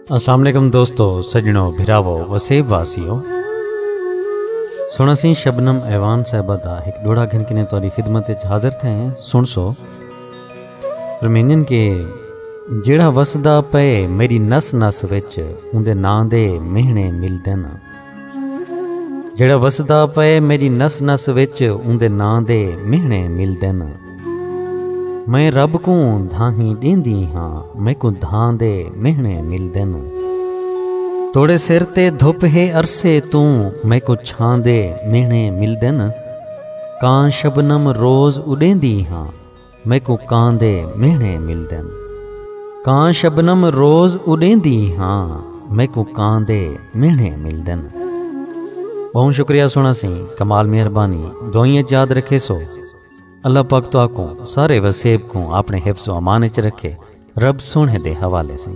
अस्सलाम वालेकुम दोस्तों, सजनों, भिरावो, वसेब वासियों। सुना सी शबनम ऐवान साहबा दा एक डोड़ा घन किने तोरी खिदमत विच हाजिर थे। सुन सो फरमींदन के जेड़ा वसदा पे मेरी नस नस विच उंदे नां दे मिहणे मिलदे न। जेड़ा वसदा पे मेरी नस नस विच उंदे नां दे मिहणे मिलदे न। मैं रब को धाही ॾींदी हाँ, मैं को धां दे मिहणे मिलदे न। तोड़े सिर ते धुप है अरसे तू, मैं को छां दे मिहणे मिलदे न। कां शबनम रोज़ उड़ेंदी हाँ, मैं को कां दे मिहणे मिलदे न। कां शबनम रोज़ उड़ेंदी हाँ, मैं को कां दे मिहणे मिलदे न। बहुत शुक्रिया सुना सी, कमाल मेहरबानी, दुआएं याद रखे सो। अल्लाह पाक तो आको सारे वसेब को अपने हिफ्ज़ व अमान च रखे, रब सोने दे हवाले से।